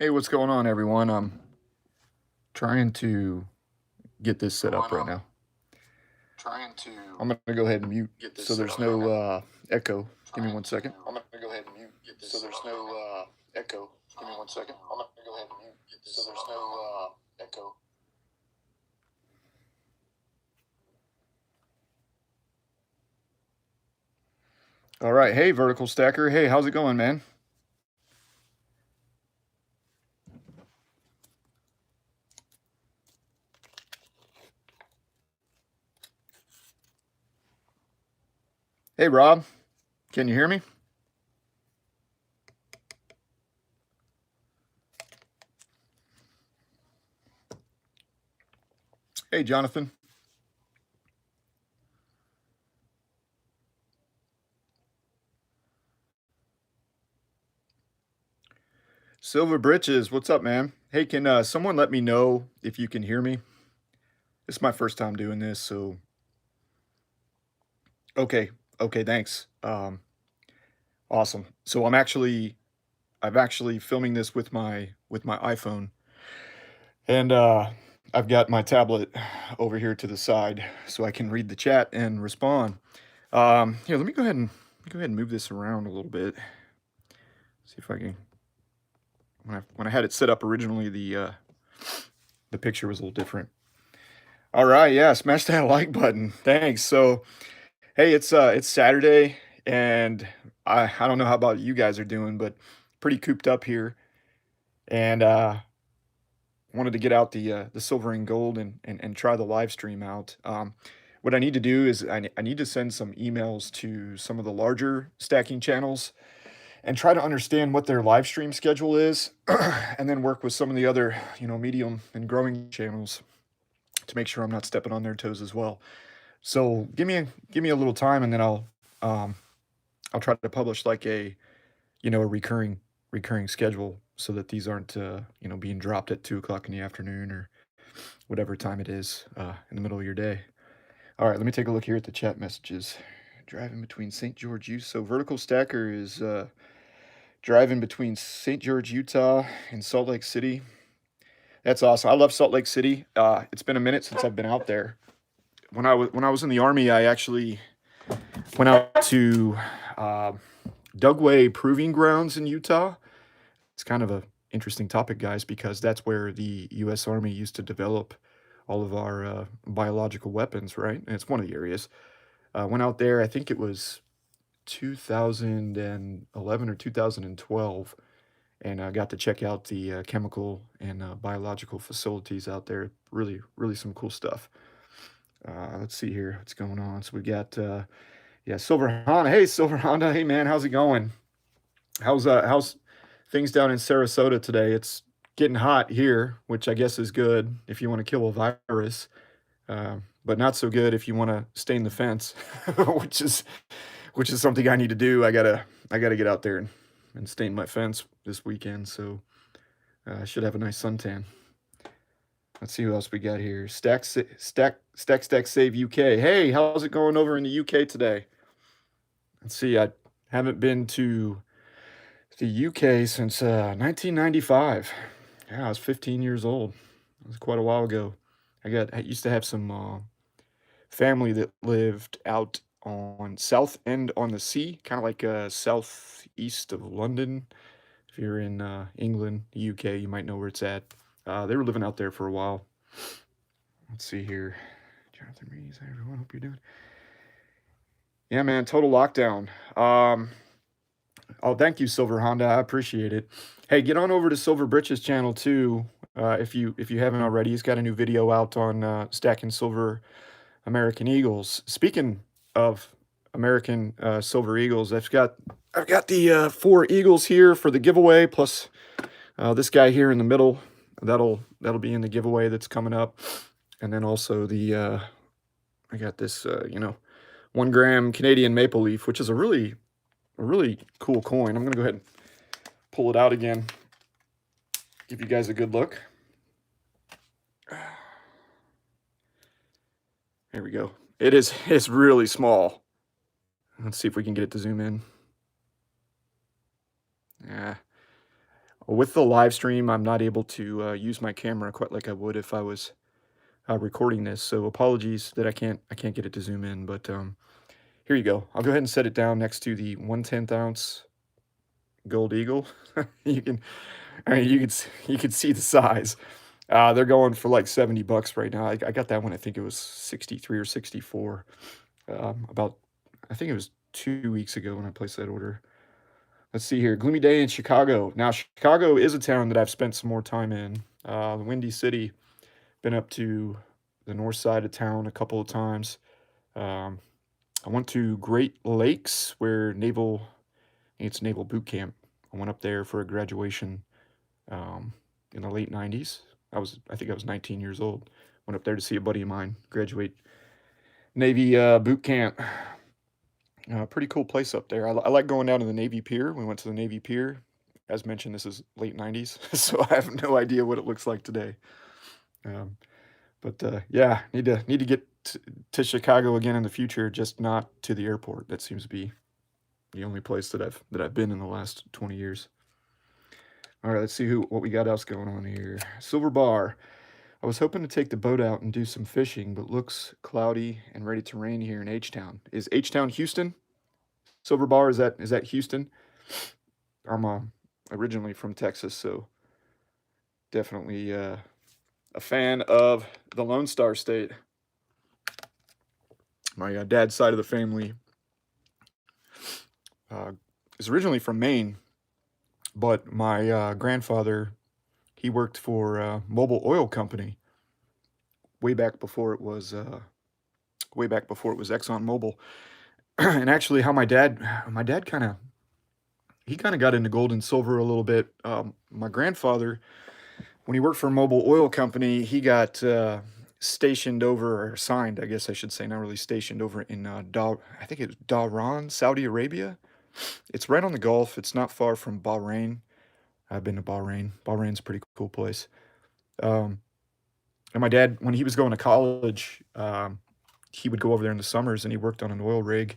Hey, what's going on, everyone? I'm trying to get this set up right now. Trying to I'm going to go ahead and mute get this so set there's up right no now. echo. Give me Trying one to. second. I'm gonna go ahead and mute so there's no echo. Give me 1 second. I'm gonna go ahead and mute so there's no echo. All right. Hey, Vertical Stacker. Hey, how's it going, man? Hey, Rob. Can you hear me? Hey, Jonathan. Silver Britches. What's up, man? Hey, can someone let me know if you can hear me? It's my first time doing this, so okay. Okay, thanks. Awesome. So I'm actually filming this with my iPhone. And I've got my tablet over here to the side so I can read the chat and respond. Here, let me go ahead and move this around a little bit. See if I can. When I had it set up originally, the picture was a little different. All right, yeah, smash that like button. Thanks. So, hey, it's Saturday, and I don't know how about you guys are doing, but pretty cooped up here, and wanted to get out the silver and gold and try the live stream out. What I need to do is I need to send some emails to some of the larger stacking channels and try to understand what their live stream schedule is, and then work with some of the other medium and growing channels to make sure I'm not stepping on their toes as well. So give me a little time, and then um, I'll try to publish like a recurring schedule so that these aren't being dropped at 2 o'clock in the afternoon or whatever time it is in the middle of your day. All right, let me take a look here at the chat messages. Driving between St. George, Utah. So Vertical Stacker is driving between St. George, Utah, and Salt Lake City. That's awesome. I love Salt Lake City. It's been a minute since I've been out there. When I was in the army, I actually went out to uh, Dugway Proving Grounds in Utah. It's kind of a interesting topic, guys, because that's where the U.S. Army used to develop all of our biological weapons, right? And it's one of the areas. Went out there. I think it was 2011 or 2012, and got to check out the chemical and biological facilities out there. Really, really some cool stuff. Let's see here what's going on. So we got yeah, Silver Honda. Hey, Silver Honda. Hey, man, how's it going? How's things down in Sarasota today? It's getting hot here, which I guess is good if you want to kill a virus, but not so good if you want to stain the fence, which is which is something I need to do. I gotta get out there and stain my fence this weekend, so I should have a nice suntan. Let's see who else we got here. Stack Save UK. Hey, how's it going over in the UK today? Let's see. I haven't been to the UK since 1995. Yeah, I was 15 years old. It was quite a while ago. I used to have some family that lived out on South End on the Sea, kind of like southeast of London. If you're in England, the UK, you might know where it's at. They were living out there for a while. Let's see here. Jonathan Rees, hi everyone. Hope you're doing. Yeah, man, total lockdown. Oh, thank you, Silver Honda. I appreciate it. Hey, get on over to Silver Britches channel too, if you haven't already. He's got a new video out on stacking silver American Eagles. Speaking of American Silver Eagles, I've got the 4 Eagles here for the giveaway, plus this guy here in the middle. That'll be in the giveaway that's coming up, and then also I got this 1 gram Canadian maple leaf, which is a really cool coin. I'm gonna go ahead and pull it out again, give you guys a good look. There we go. It's really small. Let's see if we can get it to zoom in. Yeah. with the live stream, I'm not able to use my camera quite like I would if I was recording this. So apologies that I can't get it to zoom in, but here you go. I'll go ahead and set it down next to the 1/10 ounce Gold Eagle. You can, I mean, you can see the size. They're going for like $70 right now. I got that one. I think it was 63 or 64. About, I think it was 2 weeks ago when I placed that order. Let's see here. Gloomy day in Chicago. Now, Chicago is a town that I've spent some more time in. The Windy City. Been up to the north side of town a couple of times. Um, I went to Great Lakes, where it's Naval Boot Camp. I went up there for a graduation in the late 90s. I think I was 19 years old. Went up there to see a buddy of mine graduate Navy boot camp. Pretty cool place up there. I like going down to the Navy Pier. We went to the Navy Pier. As mentioned, this is late 90s, so I have no idea what it looks like today. Um, but yeah, need to get to Chicago again in the future, just not to the airport. That seems to be the only place that I've been in the last 20 years. All right, let's see what we got else going on here. Silver Bar. I was hoping to take the boat out and do some fishing, but looks cloudy and ready to rain here in H-Town. Is H-Town Houston? Silver Bar, is that Houston? I'm originally from Texas, so definitely a fan of the Lone Star State. My dad's side of the family is originally from Maine, but my grandfather, he worked for Mobil Oil Company way back before it was Exxon Mobil. And actually, how my dad kind of got into gold and silver a little bit. My grandfather, when he worked for Mobil Oil Company, he got stationed over, or assigned, I guess I should say, not really stationed, over in I think it was Dhahran, Saudi Arabia. It's right on the Gulf. It's not far from Bahrain. I've been to Bahrain. Bahrain's a pretty cool place. And my dad, when he was going to college, he would go over there in the summers, and he worked on an oil rig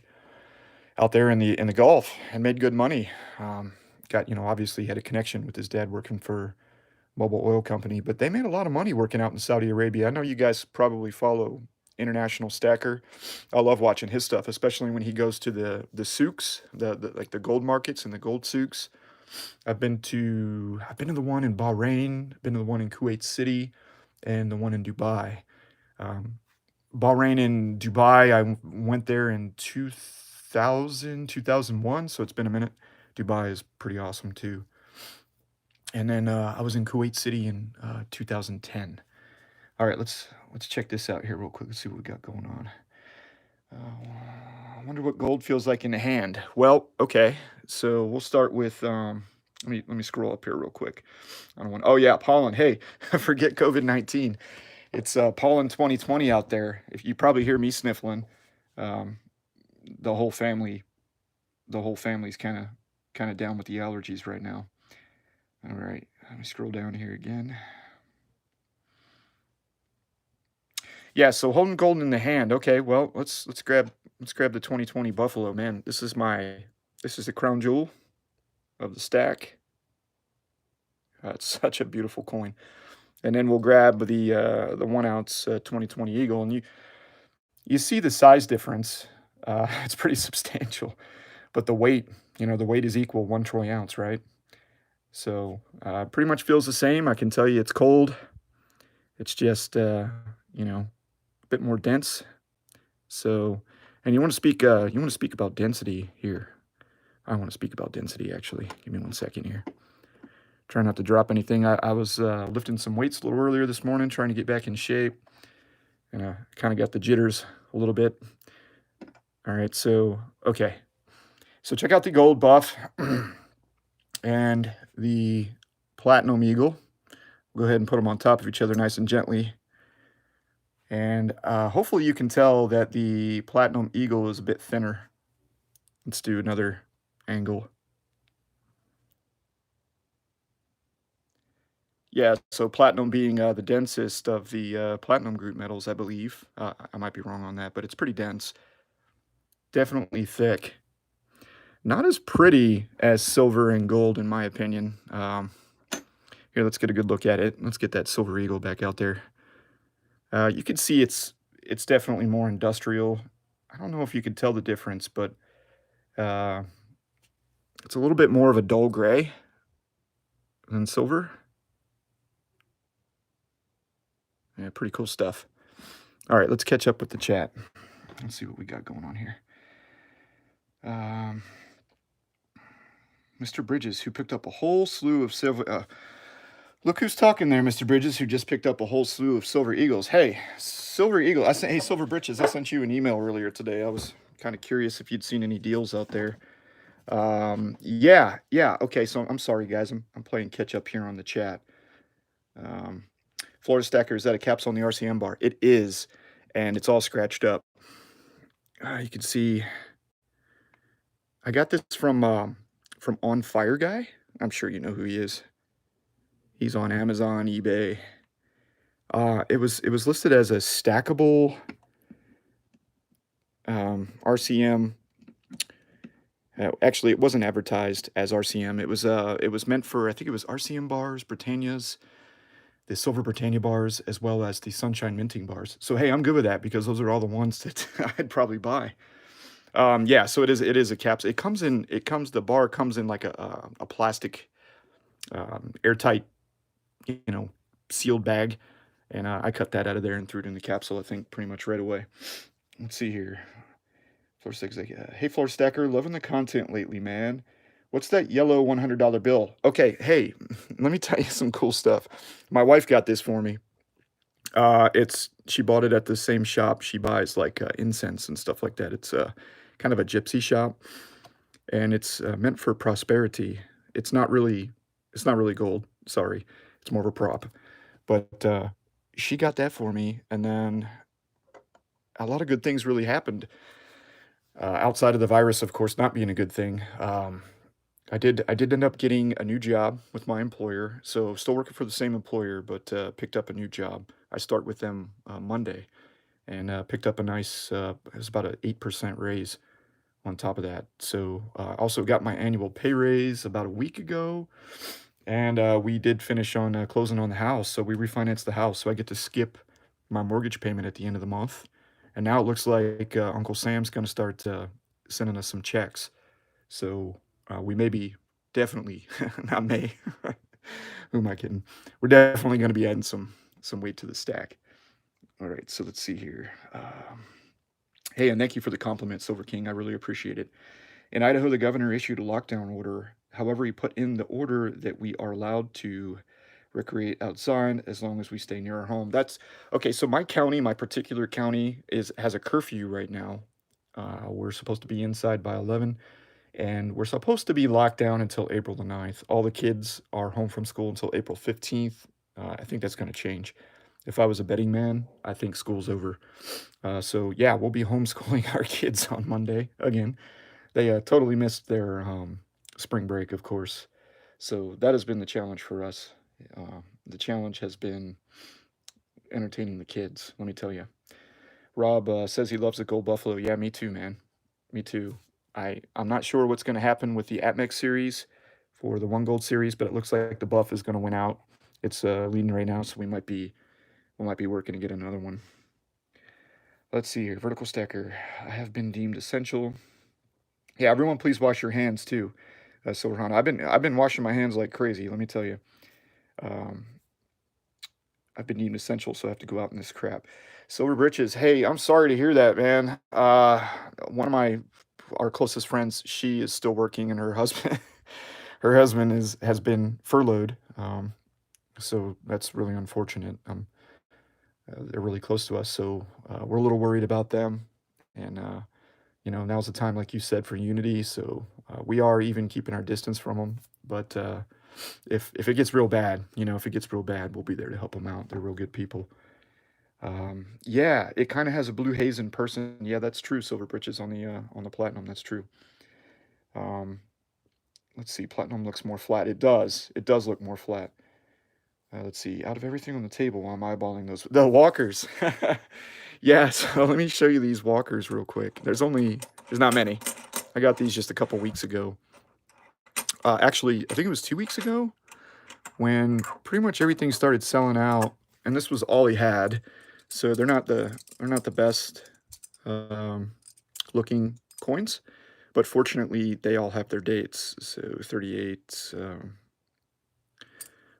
out there in the Gulf and made good money. Obviously he had a connection with his dad working for Mobil Oil Company, but they made a lot of money working out in Saudi Arabia. I know you guys probably follow International Stacker. I love watching his stuff, especially when he goes to the souks, like the gold markets and the gold souks. I've been to the one in Bahrain, been to the one in Kuwait City, and the one in Dubai. Bahrain and Dubai, I went there in 2001, so it's been a minute. Dubai is pretty awesome too. And then I was in Kuwait City in 2010. All right, let's check this out here real quick. Let's see what we got going on. I wonder what gold feels like in the hand. Well, okay, so we'll start with let me scroll up here real quick. I don't want. Oh yeah, pollen. Hey, forget COVID-19. It's pollen 2020 out there. If you probably hear me sniffling, the whole family's kind of down with the allergies right now. All right, let me scroll down here again. Yeah, so holding gold in the hand. Okay, well, let's grab the 2020 Buffalo, man. This is the crown jewel of the stack. It's such a beautiful coin. And then we'll grab the 1 ounce 2020 Eagle, and you see the size difference. It's pretty substantial, but the weight is equal 1 troy ounce, right? So pretty much feels the same. I can tell you it's cold. It's just a bit more dense. So, and you want to speak about density here. I want to speak about density, actually. Give me 1 second here. Try not to drop anything. I was lifting some weights a little earlier this morning, trying to get back in shape, and I kind of got the jitters a little bit. All right, so okay, so check out the gold buff and the platinum eagle. We'll go ahead and put them on top of each other nice and gently, and hopefully you can tell that the platinum eagle is a bit thinner. Let's do another angle. Yeah, so platinum being the densest of the platinum group metals, I believe. I might be wrong on that, but it's pretty dense. Definitely thick. Not as pretty as silver and gold, in my opinion. Here, let's get a good look at it. Let's get that Silver Eagle back out there. You can see it's definitely more industrial. I don't know if you could tell the difference, but uh, it's a little bit more of a dull gray than silver. Yeah, pretty cool stuff. All right, let's catch up with the chat. Let's see what we got going on here. Mr. Bridges, who picked up a whole slew of silver. Look who's talking there, Mr. Bridges, who just picked up a whole slew of Silver Eagles. Hey, Silver Eagle. Hey, Silver Bridges, I sent you an email earlier today. I was kind of curious if you'd seen any deals out there. Yeah. Okay, so I'm sorry, guys. I'm playing catch up here on the chat. Florida Stacker, is that a caps on the RCM bar? It is, and it's all scratched up. You can see. I got this from On Fire Guy. I'm sure you know who he is. He's on Amazon, eBay. It was listed as a stackable RCM. Actually, it wasn't advertised as RCM. It was meant for, I think it was RCM bars, Britannias, the Silver Britannia bars, as well as the Sunshine Minting bars. So hey, I'm good with that because those are all the ones that I'd probably buy. Yeah, so it is a caps. The bar comes in like a plastic, airtight, sealed bag, and I cut that out of there and threw it in the capsule, I think, pretty much right away. Let's see here. Floor Stack's like, hey, Floor Stacker, loving the content lately, man. What's that yellow $100 bill? Okay, hey, let me tell you some cool stuff. My wife got this for me. She bought it at the same shop she buys like incense and stuff like that. It's kind of a gypsy shop, and it's meant for prosperity. It's not really gold. Sorry, it's more of a prop. But she got that for me, and then a lot of good things really happened. Outside of the virus, of course, not being a good thing. I did end up getting a new job with my employer, so still working for the same employer, but picked up a new job. I start with them Monday, and picked up a nice, it was about an 8% raise on top of that. So also got my annual pay raise about a week ago, and we did finish on closing on the house. So we refinanced the house, so I get to skip my mortgage payment at the end of the month. And now it looks like Uncle Sam's going to start sending us some checks. So we may be definitely, not may, who am I kidding? We're definitely going to be adding some weight to the stack. All right, so let's see here. Hey, and thank you for the compliment, Silver King. I really appreciate it. In Idaho, the governor issued a lockdown order. However, he put in the order that we are allowed to recreate outside as long as we stay near our home. That's okay. So my county, my particular county, has a curfew right now. We're supposed to be inside by 11, and we're supposed to be locked down until April the 9th. All the kids are home from school until April 15th. I think that's going to change. If I was a betting man, I think school's over. So yeah, we'll be homeschooling our kids on Monday again. They totally missed their spring break, of course. So that has been the challenge for us. The challenge has been entertaining the kids, let me tell you. Rob says he loves the Gold Buffalo. Yeah, me too, man. Me too. I'm not sure what's going to happen with the APMEX series for the One Gold series, but it looks like the buff is going to win out. It's leading right now, so we might be working to get another one. Let's see here. Vertical Stacker. I have been deemed essential. Yeah, everyone, please wash your hands too. Silverhana. I've been washing my hands like crazy. Let me tell you. I've been deemed essential, so I have to go out in this crap. Silver Britches. Hey, I'm sorry to hear that, man. One of our closest friends, she is still working, and her husband has been furloughed. So that's really unfortunate. They're really close to us, so we're a little worried about them. And now's the time, like you said, for unity. So we are even keeping our distance from them. But if it gets real bad, we'll be there to help them out. They're real good people. Yeah, it kind of has a blue haze in person. Yeah, that's true. Silver Britches on the platinum. That's true. Let's see. Platinum looks more flat. It does. It does look more flat. Let's see. Out of everything on the table, I'm eyeballing the walkers. Yeah, so let me show you these walkers real quick. There's not many. I got these just a couple weeks ago. Actually, I think it was 2 weeks ago. when pretty much everything started selling out, and this was all he had. So they're not the best looking coins, but fortunately they all have their dates. So 38,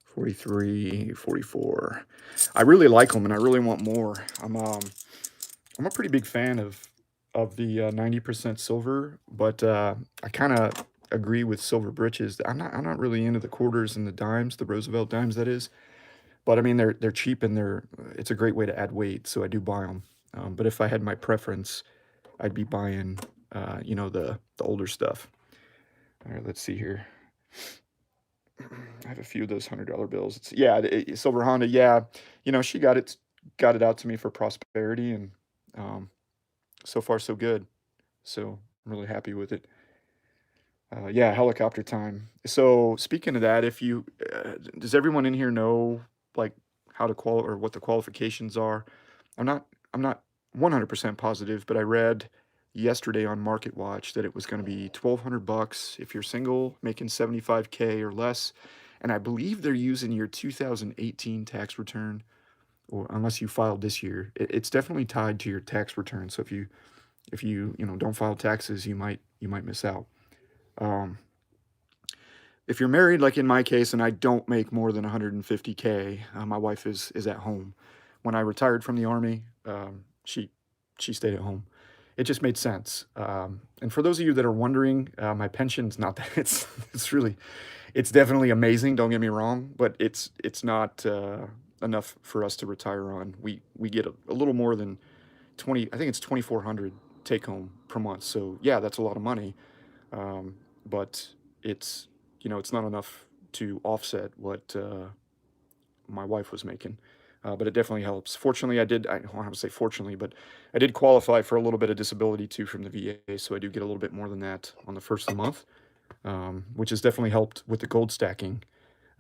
43, 44. I really like them, and I really want more. I'm a pretty big fan of the 90% silver, but I kind of agree with silver britches. I'm not really into the quarters and the dimes, the Roosevelt dimes, that is. But I mean, they're cheap, and it's a great way to add weight, so I do buy them. But if I had my preference, I'd be buying, the older stuff. All right, let's see here. I have a few of those $100 bills. Silver Honda. Yeah, she got it out to me for prosperity, and um, so far so good. So I'm really happy with it. Yeah, helicopter time. So speaking of that, if you does everyone in here know like how to qual or what the qualifications are? I'm not I'm not 100% positive, but I read yesterday on Market Watch that it was going to be $1,200 if you're single, making 75K or less, and I believe they're using your 2018 tax return, or unless you filed this year. It's definitely tied to your tax return. So if you don't file taxes, you might miss out. Um, if you're married, like in my case, and I don't make more than 150K, my wife is at home. When I retired from the army, she stayed at home. It just made sense. And for those of you that are wondering, my pension's not that it's definitely amazing. Don't get me wrong, but it's not enough for us to retire on. We get a little more than 20. I think it's 2,400 take home per month. So yeah, that's a lot of money. But it's it's not enough to offset what my wife was making. But it definitely helps. Fortunately, I don't want to say fortunately, but I did qualify for a little bit of disability too from the VA, so I do get a little bit more than that on the first of the month, which has definitely helped with the gold stacking.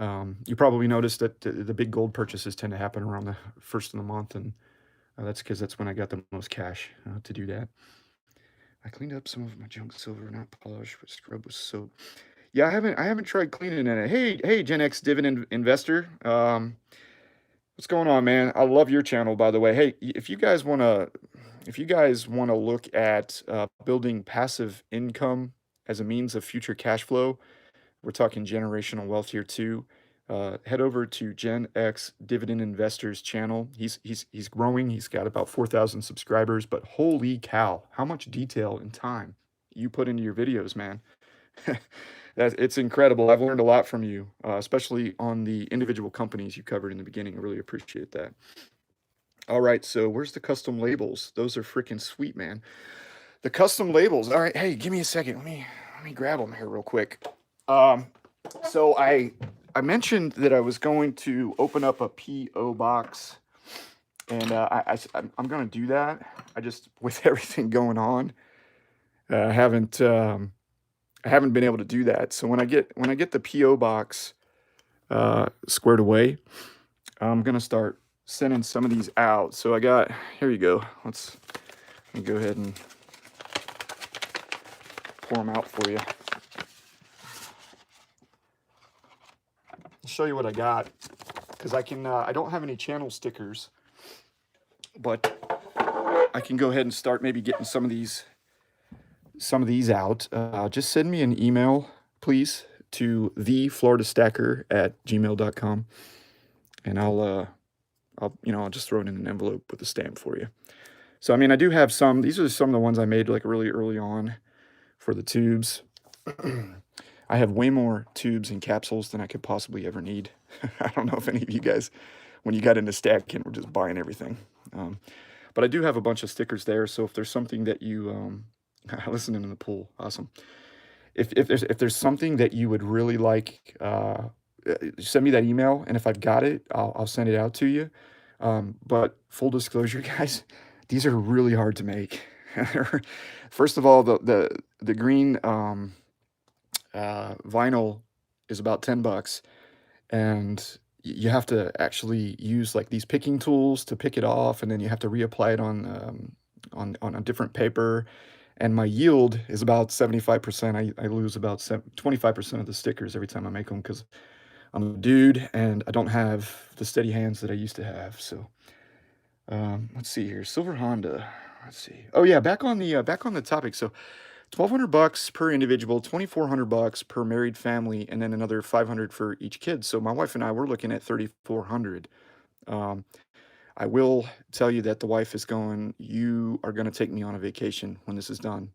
You probably noticed that the big gold purchases tend to happen around the first of the month, and that's because that's when I got the most cash to do that. I cleaned up some of my junk silver, not polished, but scrubbed with soap. Yeah, I haven't tried cleaning it. Hey, Gen X dividend investor. What's going on, man? I love your channel, by the way. Hey, if you guys wanna look at building passive income as a means of future cash flow, we're talking generational wealth here too. Head over to Gen X Dividend Investors channel. He's growing. He's got about 4,000 subscribers, but holy cow, how much detail and time you put into your videos, man. It's incredible. I've learned a lot from you, especially on the individual companies you covered in the beginning. I really appreciate that. All right, so where's the custom labels? Those are freaking sweet, man. The custom labels. All right, hey, give me a second. Let me grab them here real quick. Um, so I mentioned that I was going to open up a PO box, and I'm going to do that. I just with everything going on, I haven't been able to do that. So when I get the PO box squared away, I'm gonna start sending some of these out. So here you go. Let me go ahead and pour them out for you. I'll show you what I got, because I don't have any channel stickers, but I can go ahead and start maybe getting some of these out. Just send me an email, please, to thefloridastacker@gmail.com, and I'll just throw it in an envelope with a stamp for you. So I mean, I do have some. These are some of the ones I made like really early on for the tubes. I have way more tubes and capsules than I could possibly ever need. I don't know if any of you guys, when you got into stacking, were just buying everything. But I do have a bunch of stickers there. So if there's something that you listening in the pool, awesome. If there's something that you would really like, send me that email, and if I've got it, I'll send it out to you. But full disclosure, guys, these are really hard to make. First of all, the green vinyl is about $10, and you have to actually use like these picking tools to pick it off, and then you have to reapply it on a different paper. And my yield is about 75%. I lose about 25% of the stickers every time I make them, because I'm a dude and I don't have the steady hands that I used to have. So let's see here. Silver Honda. Let's see. Oh yeah, back on the topic. So $1,200 per individual, $2,400 per married family, and then another 500 for each kid. So my wife and I were looking at 3,400. Um, I will tell you that the wife is going, you are going to take me on a vacation when this is done.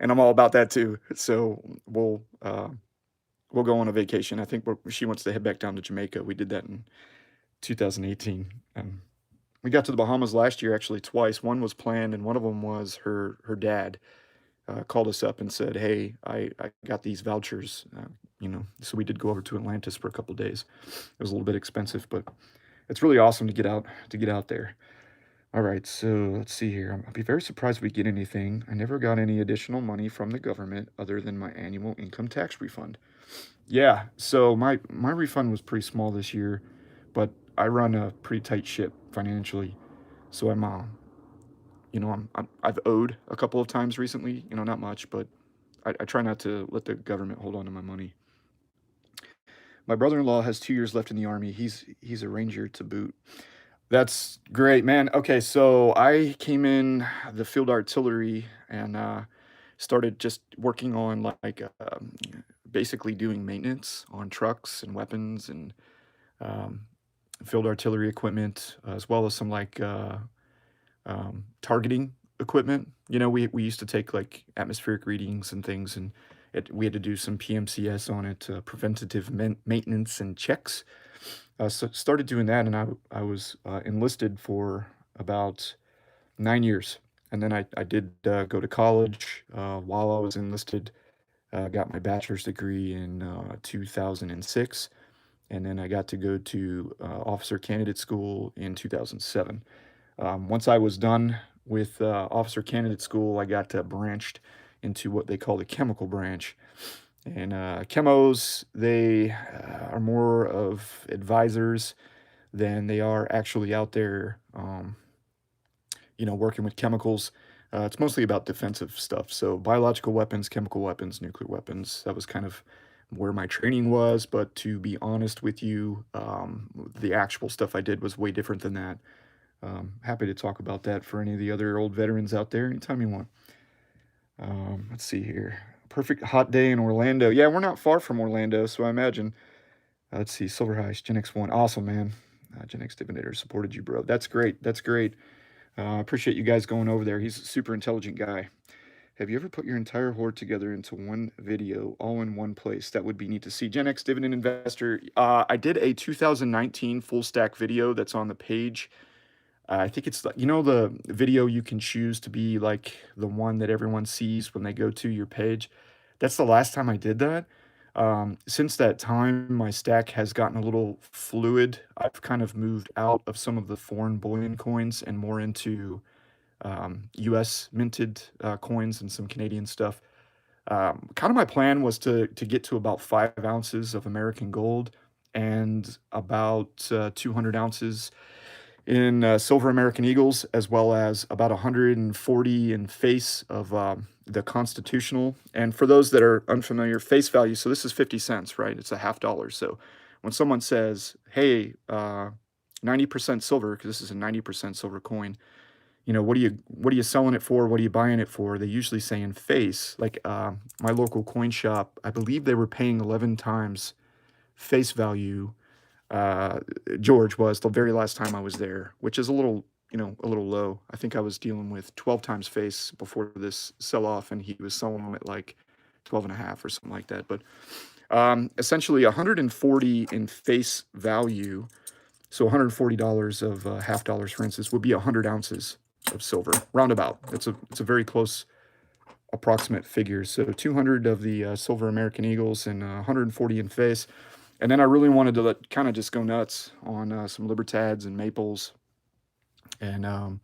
And I'm all about that too. So we'll go on a vacation. I think she wants to head back down to Jamaica. We did that in 2018. We got to the Bahamas last year actually twice. One was planned, and one of them was her dad called us up and said, "Hey, I got these vouchers." So we did go over to Atlantis for a couple days. It was a little bit expensive, but it's really awesome to get out there. All right, so let's see here. I'd be very surprised if we get anything. I never got any additional money from the government other than my annual income tax refund. Yeah, so my refund was pretty small this year, but I run a pretty tight ship financially. So I've owed a couple of times recently. Not much, but I try not to let the government hold on to my money. My brother-in-law has 2 years left in the army. He's a ranger to boot. That's great, man. Okay, so I came in the field artillery and started just working on basically doing maintenance on trucks and weapons and um, field artillery equipment, as well as some targeting equipment. We used to take like atmospheric readings and things, and we had to do some PMCS on it, preventative maintenance and checks. So started doing that, and I was enlisted for about 9 years, and then I did go to college while I was enlisted. Got my bachelor's degree in 2006, and then I got to go to officer candidate school in 2007. Once I was done with officer candidate school, I got branched into what they call the chemical branch. And chemos, they are more of advisors than they are actually out there, working with chemicals. It's mostly about defensive stuff. So biological weapons, chemical weapons, nuclear weapons. That was kind of where my training was. But to be honest with you, the actual stuff I did was way different than that. Happy to talk about that for any of the other old veterans out there anytime you want. Let's see here. Perfect hot day in Orlando. Yeah, we're not far from Orlando, so I imagine. Let's see. Silver Heist, Gen X1. Awesome, man. Gen X Divinator supported you, bro. That's great. That's great. I appreciate you guys going over there. He's a super intelligent guy. Have you ever put your entire horde together into one video, all in one place? That would be neat to see. Gen X Dividend Investor. I did a 2019 full stack video that's on the page. I think it's the video you can choose to be like the one that everyone sees when they go to your page. That's the last time I did that. Since that time, my stack has gotten a little fluid. I've kind of moved out of some of the foreign bullion coins and more into US minted coins and some Canadian stuff. Kind of my plan was to get to about 5 ounces of American gold and about 200 ounces in silver American Eagles, as well as about 140 in face of the Constitutional. And for those that are unfamiliar, face value, so this is 50 cents, right? It's a half dollar. So when someone says, hey, 90% silver, because this is a 90% silver coin, what are you selling it for? What are you buying it for? They usually say in face. Like my local coin shop, I believe they were paying 11 times face value. uh, George was the very last time I was there, which is a little low. I think I was dealing with 12 times face before this sell off, and he was selling them at like 12 and a half or something like that. But essentially 140 in face value. So $140 of half dollars, for instance, would be 100 ounces of silver, roundabout. It's a very close approximate figure. So 200 of the silver American Eagles and 140 in face. And then I really wanted to kind of just go nuts on some Libertads and Maples and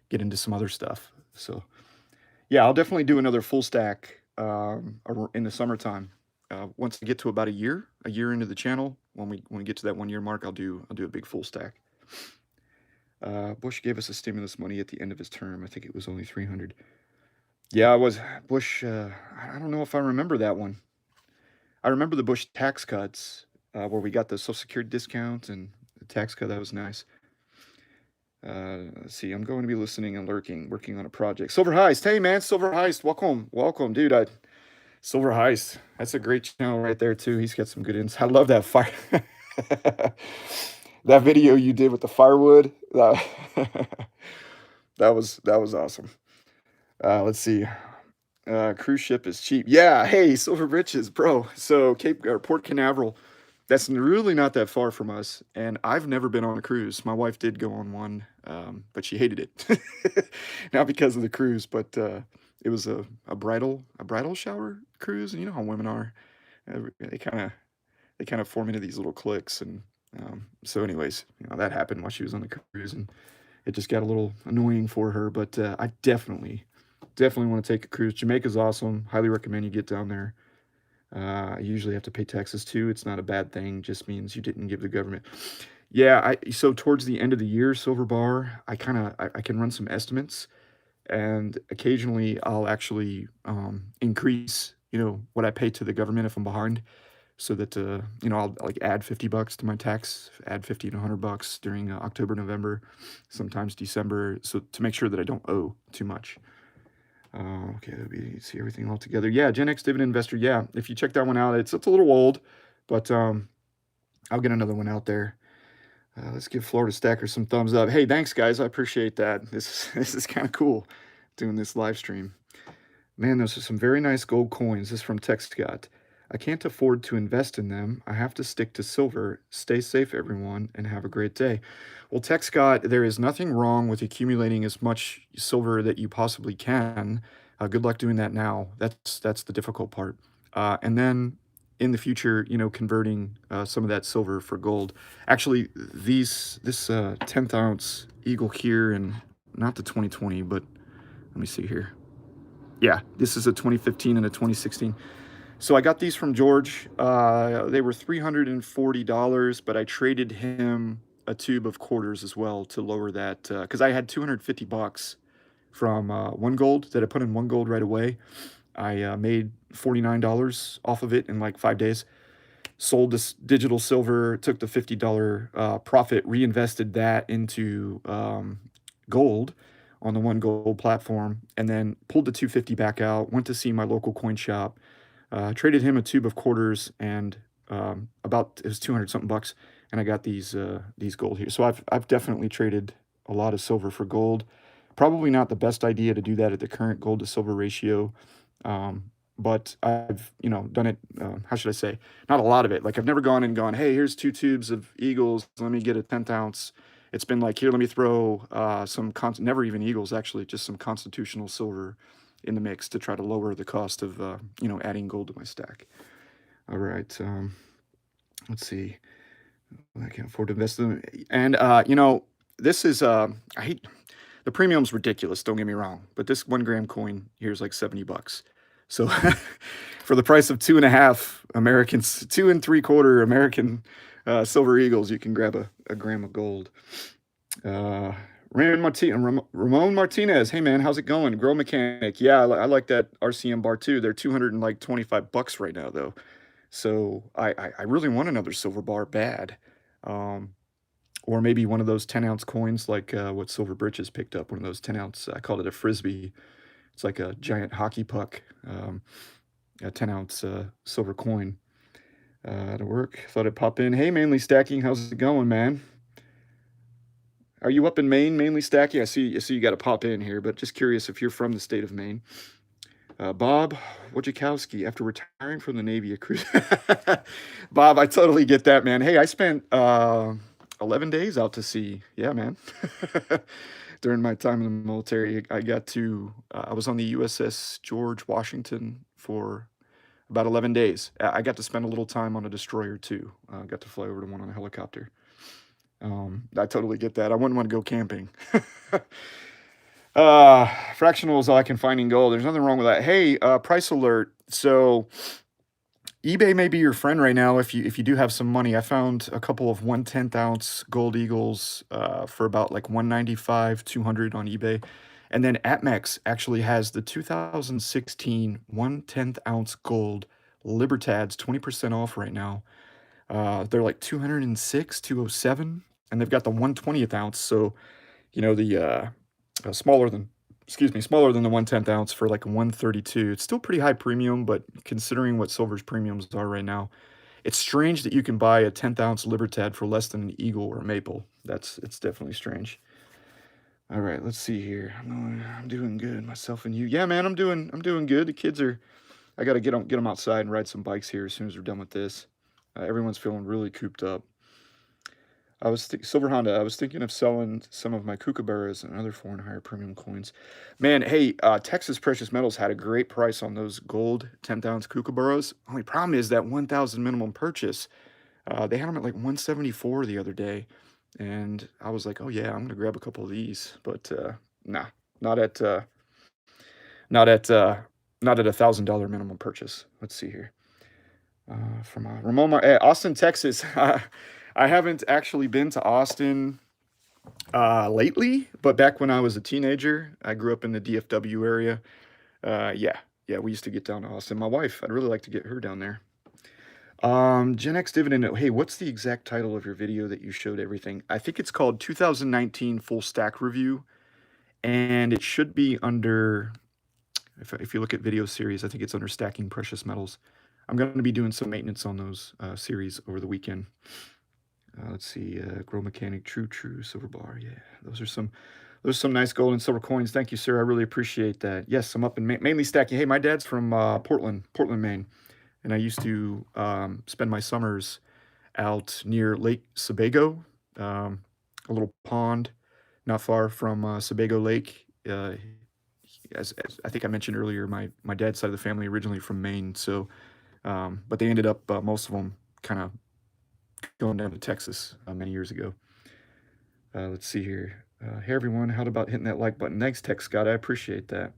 get into some other stuff. So yeah, I'll definitely do another full stack in the summertime. Once I get to about a year into the channel, when we get to that 1 year mark, I'll do a big full stack. Bush gave us a stimulus money at the end of his term. I think it was only 300. Yeah, I was Bush. I don't know if I remember that one. I remember the Bush tax cuts, where we got the Social Security discount and the tax cut. That was nice. Let's see. I'm going to be listening and lurking, working on a project. Silver Heist. Hey, man. Silver Heist. Welcome. Welcome, dude. Silver Heist. That's a great channel right there, too. He's got some good insight. I love that fire. That video you did with the firewood. That was awesome. Let's see. Cruise ship is cheap. Yeah. Hey, Silver Britches, bro. So Cape or Port Canaveral. That's really not that far from us, and I've never been on a cruise. My wife did go on one, but she hated it. Not because of the cruise, but it was a bridal shower cruise, and you know how women are. They kind of form into these little cliques, and so anyways, that happened while she was on the cruise, and it just got a little annoying for her. But I definitely want to take a cruise. Jamaica's awesome. Highly recommend you get down there. You usually have to pay taxes too. It's not a bad thing. Just means you didn't give the government. Yeah, so towards the end of the year, Silver Bar, I can run some estimates, and occasionally I'll actually increase, what I pay to the government if I'm behind, so that I'll like add $50 to my tax, add 50 to $100 during October, November, sometimes December, so to make sure that I don't owe too much. Okay, let me see everything all together. Yeah, Gen X Dividend Investor. Yeah, if you check that one out, it's a little old, but I'll get another one out there. Let's give Florida Stacker some thumbs up. Hey, thanks guys, I appreciate that. This is kind of cool doing this live stream. Man, those are some very nice gold coins. This is from Tech Scott. I can't afford to invest in them. I have to stick to silver. Stay safe, everyone, and have a great day. Well, Tech Scott, there is nothing wrong with accumulating as much silver that you possibly can. Good luck doing that now. That's the difficult part. And then in the future, converting some of that silver for gold. Actually, this 10th ounce Eagle here, and not the 2020, but let me see here. Yeah, this is a 2015 and a 2016. So I got these from George. They were $340, but I traded him a tube of quarters as well to lower that, because I had $250 from One Gold that I put in One Gold right away. I made $49 off of it in like 5 days. Sold this digital silver, took the $50 profit, reinvested that into gold on the One Gold platform, and then pulled the 250 back out. Went to see my local coin shop. Traded him a tube of quarters, and it was 200 something bucks, and I got these gold here. So I've definitely traded a lot of silver for gold. Probably not the best idea to do that at the current gold to silver ratio, but I've done it. How should I say? Not a lot of it. Like I've never gone and gone, hey, here's 2 tubes of Eagles. Let me get a 10th ounce. It's been like, here, let me throw never even Eagles, actually, just some constitutional silver in the mix to try to lower the cost of adding gold to my stack. All right, let's see. I can't afford to invest in them. And this is I hate the premium's ridiculous, don't get me wrong, but this 1 gram coin here is like $70. So for the price of 2.5 Americans, 2 3/4 American silver Eagles, you can grab a gram of gold. Ramon Martinez. Hey man, how's it going? Grow Mechanic. Yeah, I like that RCM bar too. They're $225 right now though. So I really want another silver bar bad. Or maybe one of those 10 ounce coins like what Silver Britches picked up, one of those 10 ounce, I called it a frisbee. It's like a giant hockey puck, a 10 ounce silver coin. To work. Thought I'd pop in. Hey, Mainly Stacking, how's it going, man? Are you up in Maine, Mainly Stacking? I see you got to pop in here, but just curious if you're from the state of Maine. Bob Wojciechowski, after retiring from the Navy, a cruise. Bob, I totally get that, man. Hey, I spent 11 days out to sea. Yeah, man. During my time in the military, I was on the USS George Washington for about 11 days. I got to spend a little time on a destroyer too. Got to fly over to one on a helicopter. I totally get that. I wouldn't want to go camping. Fractional is all I can find in gold. There's nothing wrong with that. Hey, price alert. So eBay may be your friend right now if you do have some money. I found a couple of 1/10 ounce gold Eagles for about like $195, $200 on eBay. And then APMEX actually has the 2016 1/10 ounce gold Libertads 20% off right now. They're like 206, 207, and they've got the 1/20th ounce. So, the smaller than, excuse me, smaller than the 1/10 ounce for like 132. It's still pretty high premium, but considering what silver's premiums are right now, it's strange that you can buy a 10th ounce Libertad for less than an Eagle or a Maple. It's definitely strange. All right, let's see here. I'm doing good, myself and you. Yeah, man, I'm doing good. The kids are. I got to get them outside and ride some bikes here as soon as we're done with this. Everyone's feeling really cooped up. Silver Honda. I was thinking of selling some of my kookaburras and other foreign higher premium coins. Man, hey, Texas Precious Metals had a great price on those gold 10th ounce kookaburras. Only problem is that 1,000 minimum purchase. They had them at like 174 the other day, and I was like, oh yeah, I'm gonna grab a couple of these, but nah, not at uh, not at uh, not at $1,000 minimum purchase. Let's see here. From Ramon Austin, Texas. I haven't actually been to Austin lately, but back when I was a teenager, I grew up in the DFW area. Yeah, we used to get down to Austin. My wife, I'd really like to get her down there. Gen X Dividend. Hey, what's the exact title of your video that you showed everything? I think it's called 2019 Full Stack Review, and it should be under, if you look at video series, I think it's under Stacking Precious Metals. I'm going to be doing some maintenance on those series over the weekend. Let's see, Grow Mechanic, True, Silver Bar. Yeah, those are some nice gold and silver coins. Thank you, sir. I really appreciate that. Yes, I'm up in mainly stacking. Hey, my dad's from Portland, Maine, and I used to spend my summers out near Lake Sebago, a little pond not far from Sebago Lake. As I think I mentioned earlier, my dad's side of the family originally from Maine, so but they ended up most of them kind of going down to Texas many years ago. Let's see here. Hey everyone, how about hitting that like button? Thanks, Tech Scott. I appreciate that.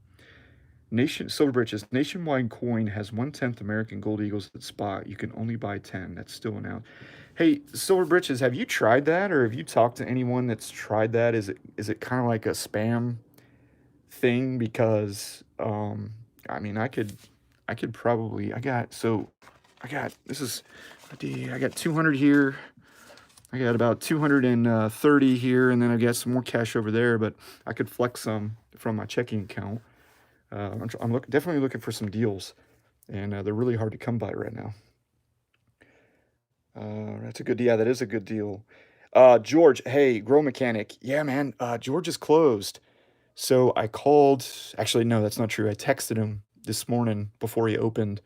Silver Britches, Nationwide Coin has 1/10 American Gold Eagles at spot. You can only buy 10. That's still an out. Hey, Silver Britches, have you tried that, or have you talked to anyone that's tried that? Is it kind of like a spam thing? Because I mean, I could probably I got this is I got 200 here. I got about 230 here, and then I got some more cash over there, but I could flex some from my checking account. I'm definitely looking for some deals, and they're really hard to come by right now. That's a good, yeah, that is a good deal. George, hey, Grow Mechanic. Yeah, man, George is closed. So I called, actually, no, that's not true. I texted him this morning before he opened.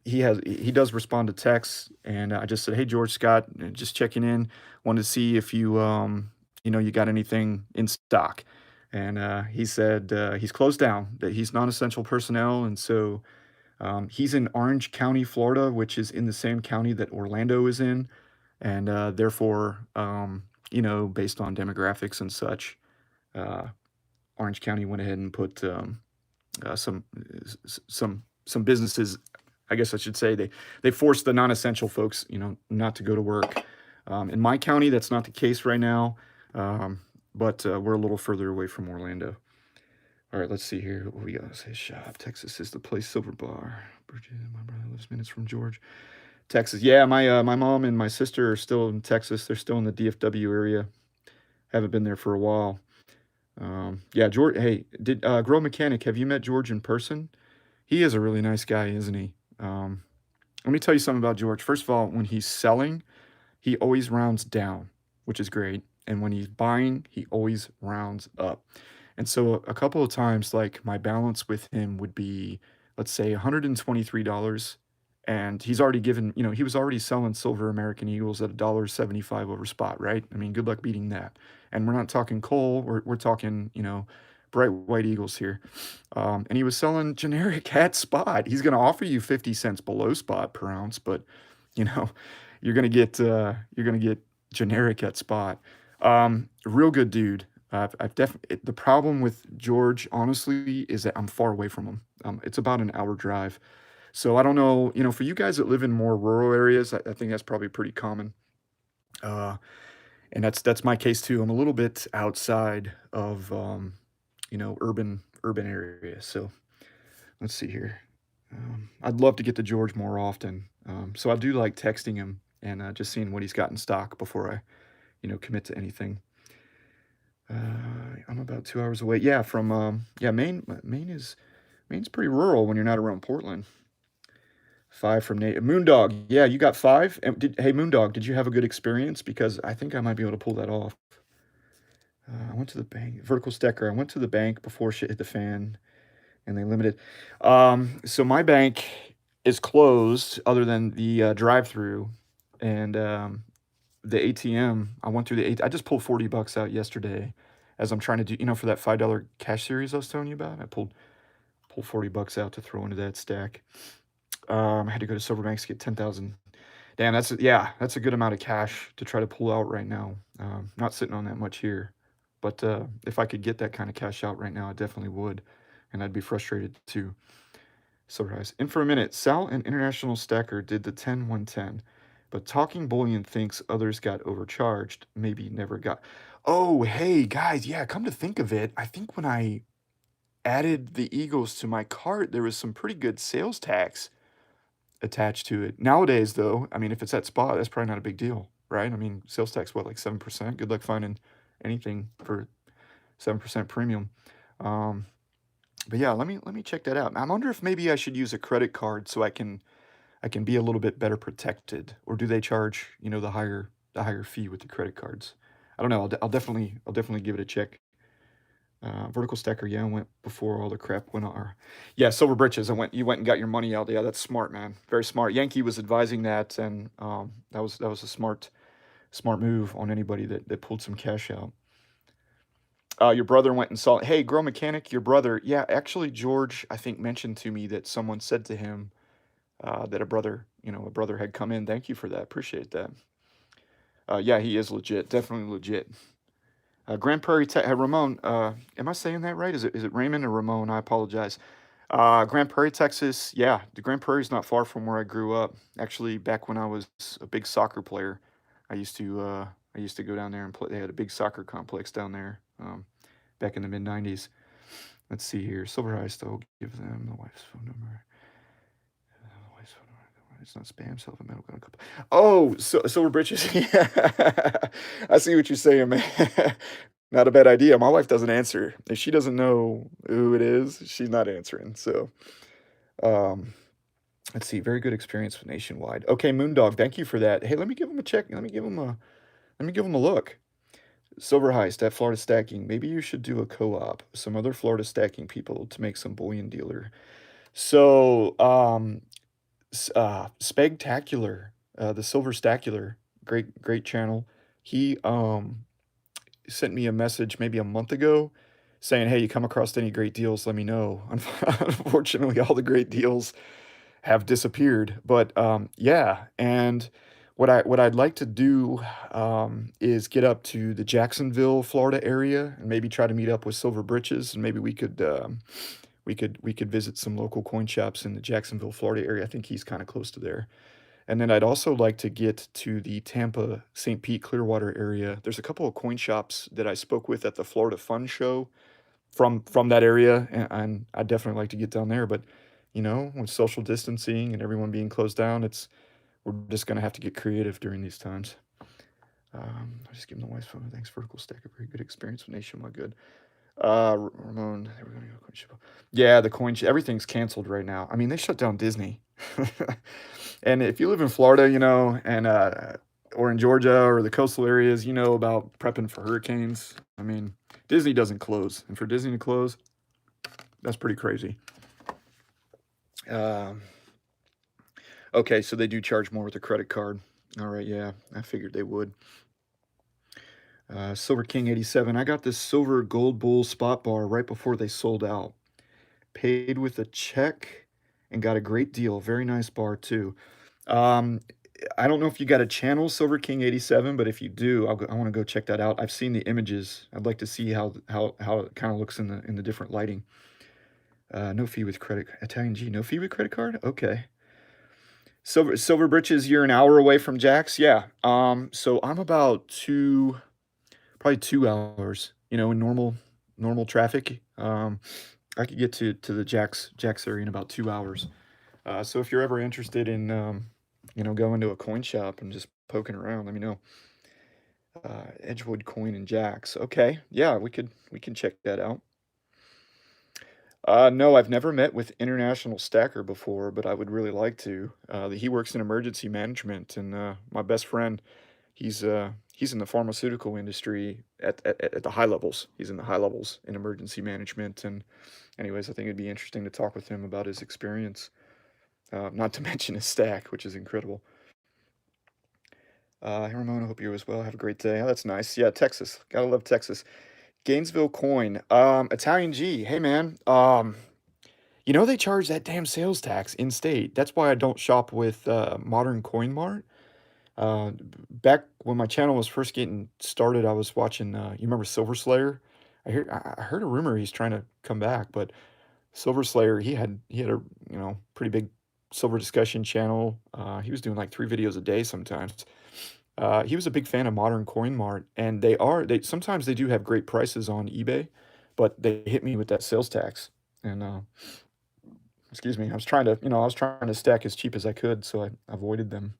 He does respond to texts, and I just said, "Hey, George Scott, just checking in. Wanted to see if you got anything in stock." And he said he's closed down, that he's non-essential personnel, and so he's in Orange County, Florida, which is in the same county that Orlando is in, and therefore, based on demographics and such, uh, Orange County went ahead and put some some businesses. I guess I should say they forced the non-essential folks, not to go to work. In my county, that's not the case right now, but we're a little further away from Orlando. All right, let's see here. What we got? His shop. Texas is the place. Silver Bar. Bridget, my brother lives minutes from George. Texas. Yeah, my mom and my sister are still in Texas. They're still in the DFW area. Haven't been there for a while. Yeah, George. Hey, did Grow Mechanic? Have you met George in person? He is a really nice guy, isn't he? Let me tell you something about George. First of all, when he's selling, he always rounds down, which is great. And when he's buying, he always rounds up. And so a couple of times, like my balance with him would be, let's say, $123. And he's already given, he was already selling silver American Eagles at $1.75 over spot, right? I mean, good luck beating that. And we're not talking coal, we're talking, bright white Eagles here. And he was selling generic at spot. He's going to offer you 50 cents below spot per ounce, but you know, you're going to get generic at spot. Real good dude. I've definitely, the problem with George, honestly, is that I'm far away from him. It's about an hour drive. So I don't know, for you guys that live in more rural areas, I think that's probably pretty common. Uh, and that's my case too. I'm a little bit outside of urban areas. So let's see here. I'd love to get to George more often. So I do like texting him and just seeing what he's got in stock before I, commit to anything. I'm about 2 hours away. Yeah, from yeah, Maine's pretty rural when you're not around Portland. 5 from Nate. Moondog, yeah, you got 5. Hey Moondog, did you have a good experience? Because I think I might be able to pull that off. I went to the bank, vertical stacker. I went to the bank before shit hit the fan, and they limited. So my bank is closed, other than the drive-through, and the ATM. I went through the. I just pulled $40 out yesterday, as I'm trying to do, for that $5 cash series I was telling you about. I pulled $40 out to throw into that stack. I had to go to Silverbanks to get 10,000. Damn, that's a good amount of cash to try to pull out right now. Not sitting on that much here, but if I could get that kind of cash out right now, I definitely would, and I'd be frustrated too. Silverhighs. In for a minute, Sal and International Stacker did the 10-110, but Talking Bullion thinks others got overcharged, maybe never got. Oh, hey guys, yeah, come to think of it, I think when I added the Eagles to my cart, there was some pretty good sales tax attached to it. Nowadays, though, I mean, if it's at spot, that's probably not a big deal, right? I mean, sales tax, what, like 7%? Good luck finding anything for 7% premium. But yeah, let me check that out. I wonder if maybe I should use a credit card so I can be a little bit better protected, or do they charge, the higher fee with the credit cards? I don't know. I'll definitely give it a check. Vertical stacker, yeah, I went before all the crap went on. Yeah, Silver Britches. You went and got your money out. Yeah, that's smart, man. Very smart. Yankee was advising that, and that was a smart move on anybody that pulled some cash out. Your brother went and saw. Hey, Grow Mechanic, your brother. Yeah, actually, George, I think mentioned to me that someone said to him that a brother had come in. Thank you for that. Appreciate that. Yeah, he is legit. Definitely legit. Grand Prairie, Ramon. Am I saying that right? Is it Raymond or Ramon? I apologize. Grand Prairie, Texas. Yeah, the Grand Prairie is not far from where I grew up. Actually, back when I was a big soccer player, I used to go down there and play. They had a big soccer complex down there back in the mid '90s. Let's see here. Silver High still give them the wife's phone number. Wife's phone number. It's not spam. Self metal gun. Oh, Silver Britches. Yeah, I see what you're saying, man. Not a bad idea. My wife doesn't answer. If she doesn't know who it is, she's not answering. So, um, let's see. Very good experience with Nationwide. Okay, Moondog, thank you for that. Hey, let me give him a check. Let me give him a look. Silver Heist at Florida Stacking. Maybe you should do a co-op. Some other Florida Stacking people to make some bullion dealer. So, Spectacular, the Silver Stacular, great channel. He sent me a message maybe a month ago saying, "Hey, you come across any great deals, let me know." Unfortunately, all the great deals have disappeared, but yeah, and what I'd like to do is get up to the Jacksonville, Florida area, and maybe try to meet up with Silver Britches, and maybe we could visit some local coin shops in the Jacksonville, Florida area. I think he's kind of close to there. And then I'd also like to get to the Tampa, St. Pete, Clearwater area. There's a couple of coin shops that I spoke with at the Florida Fun Show from that area, and I'd definitely like to get down there. But with social distancing and everyone being closed down, we're just gonna have to get creative during these times. I just give them the wife's phone. Thanks, Vertical Stack. A very good experience with Nationwide. Good. Ramon, they were gonna go coin shop. Yeah, everything's canceled right now. I mean, they shut down Disney. And if you live in Florida, and or in Georgia or the coastal areas, you know about prepping for hurricanes. I mean, Disney doesn't close, and for Disney to close, that's pretty crazy. Um, okay, so they do charge more with a credit card. All right, yeah, I figured they would. Silver King 87. I got this silver gold bull spot bar right before they sold out. Paid with a check and got a great deal. Very nice bar too. Um, I don't know if you got a channel, Silver King 87, but if you do, I want to go check that out. I've seen the images. I'd like to see how it kind of looks in the different lighting. No fee with credit. Italian G. No fee with credit card. Okay. Silver Britches. You're an hour away from Jack's. Yeah. So I'm about probably 2 hours. In normal traffic. I could get to the Jack's area in about 2 hours. So if you're ever interested in, going to a coin shop and just poking around, let me know. Edgewood Coin and Jacks. Okay, yeah, we can check that out. No, I've never met with International Stacker before, but I would really like to. He works in emergency management, and my best friend, he's in the pharmaceutical industry at the high levels. He's in the high levels in emergency management, and anyways, I think it'd be interesting to talk with him about his experience. Not to mention his stack, which is incredible. Hey Ramona, hope you as well. Have a great day. Oh, that's nice. Yeah, Texas. Gotta love Texas. Gainesville Coin. Italian G. Hey man. They charge that damn sales tax in state. That's why I don't shop with Modern Coin Mart. Back when my channel was first getting started, I was watching. You remember Silver Slayer? I heard a rumor he's trying to come back, but Silver Slayer, he had a pretty big silver discussion channel. He was doing like 3 videos a day sometimes. He was a big fan of Modern Coin Mart, and they sometimes they do have great prices on eBay, but they hit me with that sales tax. And excuse me, I was trying to stack as cheap as I could, so I avoided them.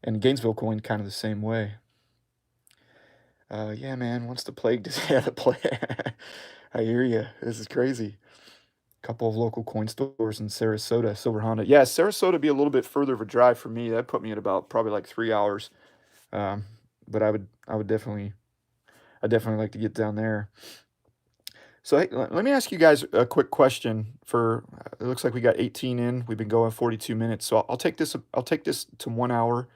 And Gainesville Coin kind of the same way. Yeah, man, once the plague just yeah, the plague. I hear you. This is crazy. Couple of local coin stores in Sarasota, Silver Honda. Yeah, Sarasota be a little bit further of a drive for me. That put me at about probably like 3 hours. Um, but I definitely like to get down there. So hey, let me ask you guys a quick question. It looks like we got 18 in. We've been going 42 minutes, so I'll take this. I'll take this to 1 hour.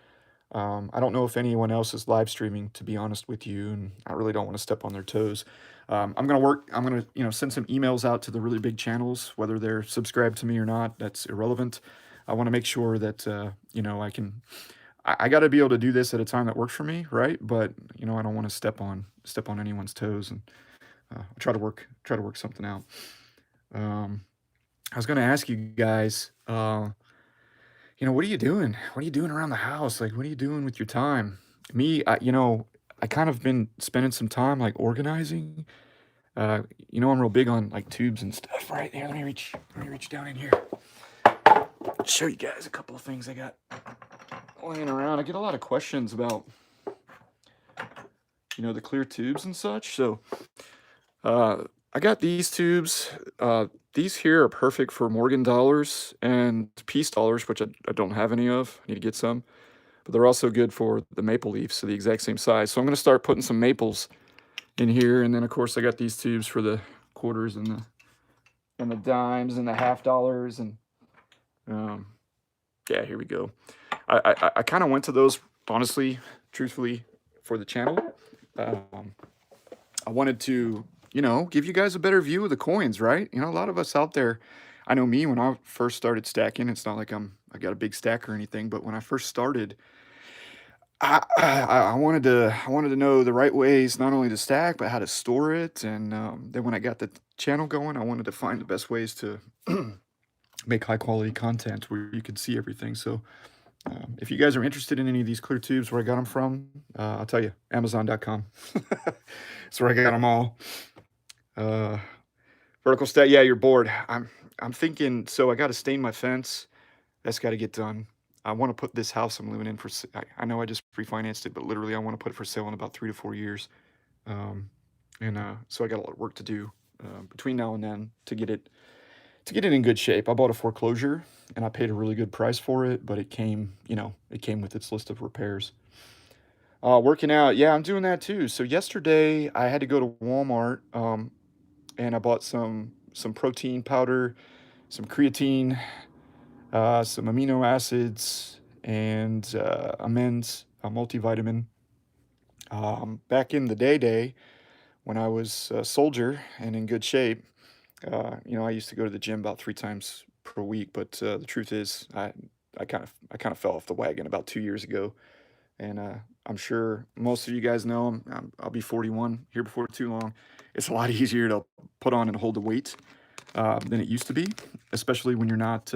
I don't know if anyone else is live streaming, to be honest with you, and I really don't want to step on their toes. I'm gonna work. I'm gonna send some emails out to the really big channels, whether they're subscribed to me or not. That's irrelevant. I want to make sure that I can. I got to be able to do this at a time that works for me, right? But I don't want to step on anyone's toes, and try to work something out. Um, I was gonna ask you guys, what are you doing? What are you doing around the house? Like, what are you doing with your time? Me, I kind of been spending some time like organizing. I'm real big on like tubes and stuff. Right here, let me reach down in here. Show you guys a couple of things I got laying around. I get a lot of questions about, the clear tubes and such. So, I got these tubes. These here are perfect for Morgan dollars and Peace dollars, which I don't have any of. I need to get some. But they're also good for the maple leafs, so the exact same size. So I'm going to start putting some maples in here, and then of course I got these tubes for the quarters and the dimes and the half dollars, and um, yeah, here we go. I kind of went to those honestly, truthfully, for the channel. Um, I wanted to give you guys a better view of the coins, right? A lot of us out there. I know me when I first started stacking. It's not like I got a big stack or anything, but when I first started. I wanted to know the right ways not only to stack but how to store it, and then when I got the channel going, I wanted to find the best ways to make high quality content where you could see everything. So if you guys are interested in any of these clear tubes, where I got them from, I'll tell you, Amazon.com. That's where I got them all. Vertical stack. Yeah, you're bored. I'm thinking. So I got to stain my fence. That's got to get done. I want to put this house I'm living in for. I know I just refinanced it, but literally I want to put it for sale in about 3 to 4 years. Um, and so I got a lot of work to do between now and then to get it in good shape. I bought a foreclosure and I paid a really good price for it, but it came with its list of repairs. Working out, yeah, I'm doing that too. So yesterday I had to go to Walmart, and I bought some protein powder, some creatine, some amino acids, and amends, a multivitamin. Back in the day when I was a soldier and in good shape, I used to go to the gym about 3 times per week. But the truth is, I kind of fell off the wagon about 2 years ago, and I'm sure most of you guys know I'll be 41 here before too long. It's a lot easier to put on and hold the weight than it used to be, especially when you're not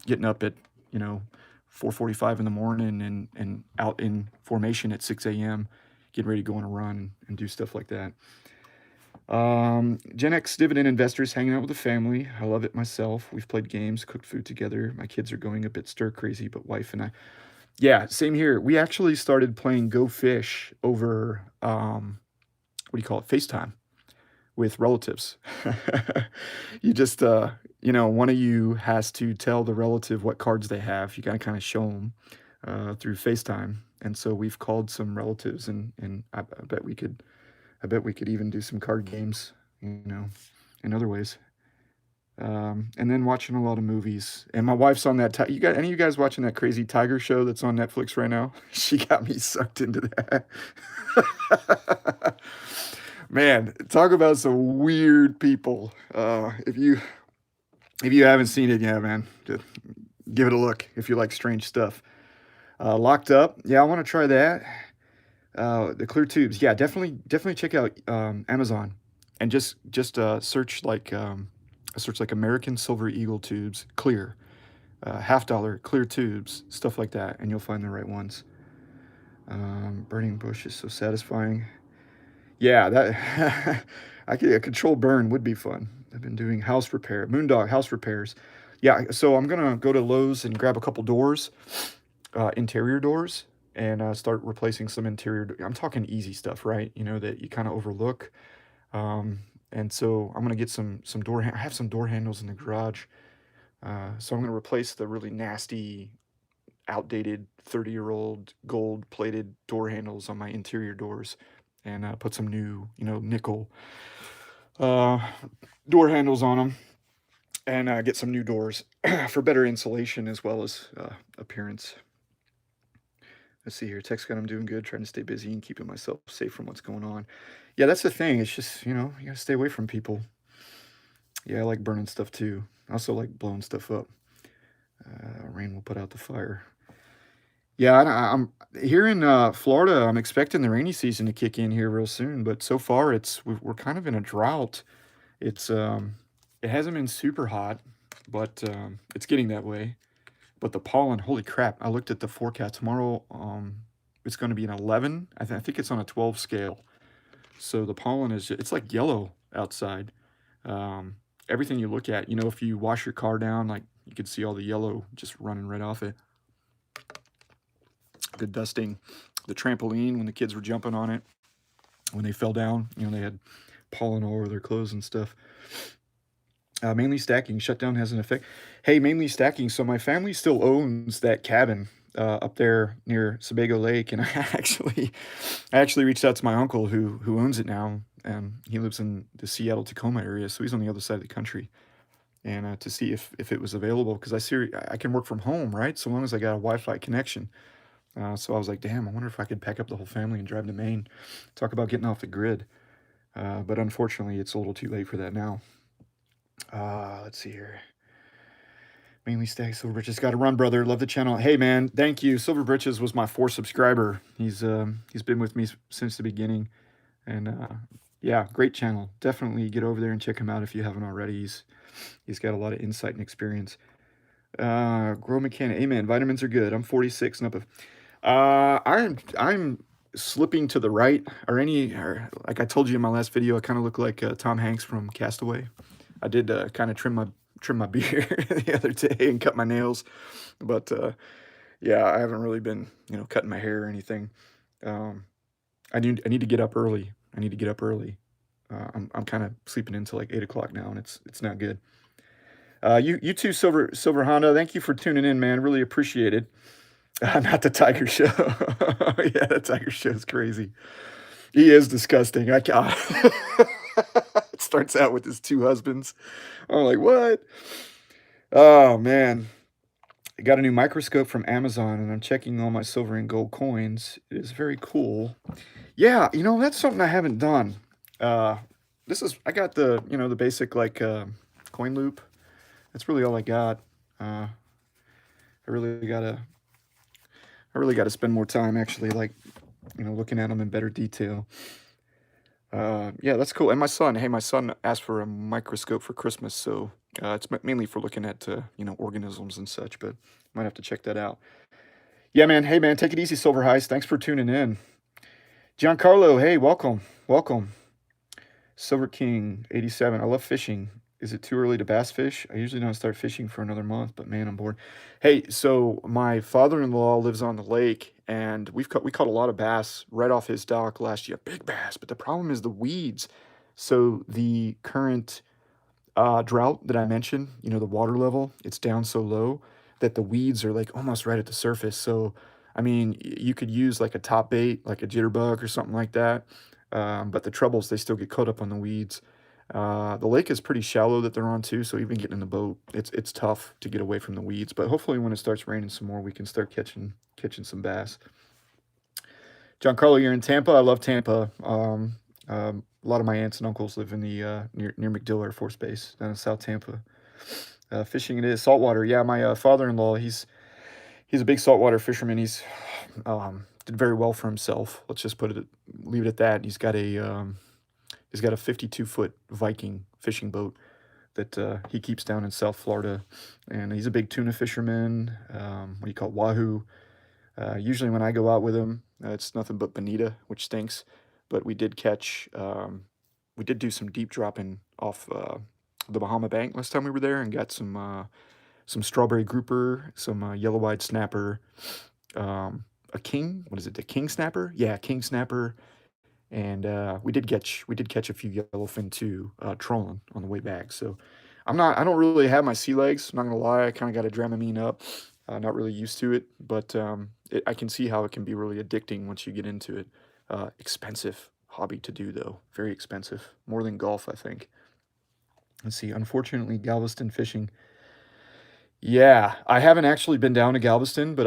getting up at 4:45 in the morning and out in formation at 6 a.m. getting ready to go on a run and do stuff like that. Gen X dividend investors hanging out with the family. I love it myself. We've played games, cooked food together. My kids are going a bit stir crazy, but wife and I. Yeah, same here. We actually started playing Go Fish over what do you call it? FaceTime with relatives. You just one of you has to tell the relative what cards they have. You got to kind of show them through FaceTime. And so we've called some relatives, and I bet we could even do some card games, in other ways. And then watching a lot of movies. And my wife's on that. You got any of you guys watching that crazy tiger show that's on Netflix right now? She got me sucked into that. Man, talk about some weird people. If you haven't seen it, yeah, man, just give it a look if you like strange stuff. Locked Up, yeah, I want to try that. The clear tubes, yeah, definitely check out Amazon, and just search like American Silver Eagle tubes, clear, $50 clear tubes, stuff like that, and you'll find the right ones. Burning bush is so satisfying. Yeah, that a control burn would be fun. I've been doing house repair, Moondog house repairs. Yeah, so I'm gonna go to Lowe's and grab a couple doors, interior doors, and start replacing some I'm talking easy stuff, right? That you kind of overlook. And so I'm gonna get some door. I have some door handles in the garage. So I'm gonna replace the really nasty, outdated 30-year-old gold-plated door handles on my interior doors, and put some new, nickel uh, door handles on them, and get some new doors for better insulation as well as appearance. Let's see here. Text got I'm doing good, trying to stay busy and keeping myself safe from what's going on. Yeah, that's the thing. It's just, you gotta stay away from people. Yeah, I like burning stuff too. I also like blowing stuff up. Rain will put out the fire. Yeah, I'm here in Florida. I'm expecting the rainy season to kick in here real soon, but so far we're kind of in a drought. It hasn't been super hot, but it's getting that way. But the pollen, holy crap! I looked at the forecast tomorrow. It's going to be an 11. I think it's on a 12 scale. So the pollen it's like yellow outside. Everything you look at, if you wash your car down, like you could see all the yellow just running right off it. Good dusting. The trampoline, when the kids were jumping on it, when they fell down, they had pollen all over their clothes and stuff. Mainly stacking. Shutdown has an effect. Hey, mainly stacking. So my family still owns that cabin up there near Sebago Lake, and I actually reached out to my uncle who owns it now. He lives in the Seattle Tacoma area, so he's on the other side of the country, and to see if it was available, because I can work from home, right? So long as I got a Wi-Fi connection. So I was like, damn, I wonder if I could pack up the whole family and drive to Maine. Talk about getting off the grid. But unfortunately, it's a little too late for that now. Let's see here. Mainly Stag Silver Britches. Got to run, brother. Love the channel. Hey, man, thank you. Silver Britches was my 4th subscriber. He's been with me since the beginning, and yeah, great channel. Definitely get over there and check him out if you haven't already. He's got a lot of insight and experience. Grow Mechanic. Amen. Vitamins are good. I'm 46 and up. I'm slipping to the right, or like I told you in my last video, I kind of look like Tom Hanks from Castaway. I did kind of trim my beard the other day and cut my nails, but yeah, I haven't really been cutting my hair or anything. I need to get up early. I'm kind of sleeping until like 8 o'clock now, and it's not good. You too, Silver Honda. Thank you for tuning in, man. Really appreciate it. Not the Tiger Show. Yeah, the Tiger Show is crazy. He is disgusting. It starts out with his 2 husbands. I'm like, what? Oh, man. I got a new microscope from Amazon, and I'm checking all my silver and gold coins. It is very cool. Yeah, that's something I haven't done. I got the basic, like, coin loop. That's really all I got. I really gotta spend more time actually, like, looking at them in better detail. Yeah, that's cool. And my son asked for a microscope for Christmas, so it's mainly for looking at organisms and such. But might have to check that out. Yeah, man. Hey, man, take it easy, Silver Heist. Thanks for tuning in. Giancarlo, hey, welcome. Silver King 87. I love fishing. Is it too early to bass fish? I usually don't start fishing for another month, but man, I'm bored. Hey, so my father-in-law lives on the lake, and we caught a lot of bass right off his dock last year. Big bass, but the problem is the weeds. So the current drought that I mentioned, the water level, it's down so low that the weeds are like almost right at the surface. So, I mean, you could use like a top bait, like a jitterbug or something like that. But the troubles, they still get caught up on the weeds. The lake is pretty shallow that they're on too, so even getting in the boat, it's tough to get away from the weeds. But hopefully, when it starts raining some more, we can start catching some bass. Giancarlo, you're in Tampa. I love Tampa. A lot of my aunts and uncles live in the near McDill Air Force Base down in South Tampa. Fishing it is saltwater. Yeah, my father-in-law, he's a big saltwater fisherman. Did very well for himself. Let's just leave it at that. He's got a 52-foot Viking fishing boat that he keeps down in South Florida, and he's a big tuna fisherman. What do you call it? Wahoo. Usually when I go out with him, it's nothing but bonita, which stinks. But we did do some deep dropping off the Bahama Bank last time we were there, and got some strawberry grouper, some yellow-eyed snapper, a king. What is it? The king snapper? Yeah, king snapper. And we did catch a few yellowfin too, trolling on the way back. So I don't really have my sea legs. I'm not gonna lie. I kind of got a Dramamine up. Not really used to it, but I can see how it can be really addicting once you get into it. Expensive hobby to do though, very expensive, more than golf, I think. Let's see. Unfortunately, Galveston fishing. Yeah, I haven't actually been down to Galveston, but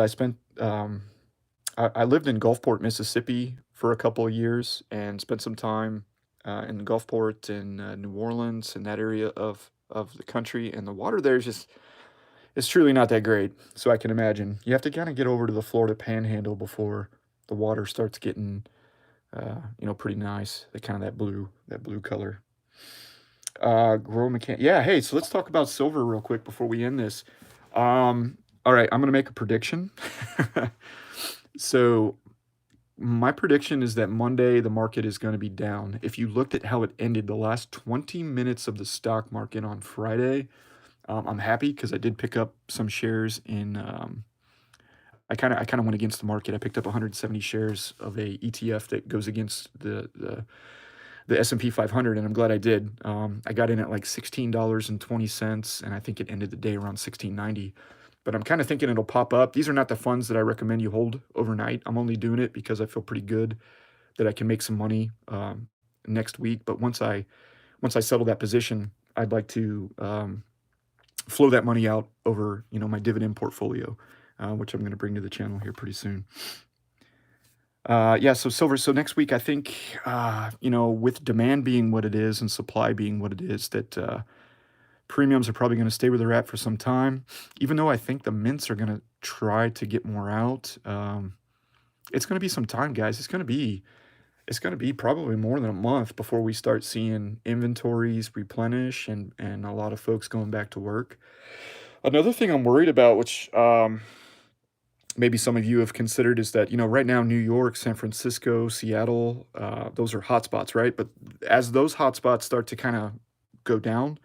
I lived in Gulfport, Mississippi for a couple of years and spent some time in Gulfport and New Orleans and that area of the country. And the water there is just, it's truly not that great. So I can imagine you have to kind of get over to the Florida Panhandle before the water starts getting, pretty nice. That blue color. Grow mechan. Yeah. Hey, so let's talk about silver real quick before we end this. All right, I'm gonna make a prediction. So my prediction is that Monday the market is going to be down. If you looked at how it ended the last 20 minutes of the stock market on Friday, I'm happy because I did pick up some shares in. I kind of went against the market. I picked up 170 shares of a ETF that goes against the S&P 500, and I'm glad I did. I got in at like $16.20, and I think it ended the day around 16.90. But I'm kind of thinking it'll pop up. These are not the funds that I recommend you hold overnight. I'm only doing it because I feel pretty good that I can make some money next week. But once I settle that position, I'd like to flow that money out over my dividend portfolio, which I'm going to bring to the channel here pretty soon. Yeah, so silver. So next week, I think with demand being what it is and supply being what it is, that premiums are probably going to stay where they're at for some time, even though I think the mints are going to try to get more out. It's going to be some time, guys. It's going to be probably more than a month before we start seeing inventories replenish and a lot of folks going back to work. Another thing I'm worried about, which maybe some of you have considered, is that right now New York, San Francisco, Seattle, those are hotspots, right? But as those hotspots start to kind of go down,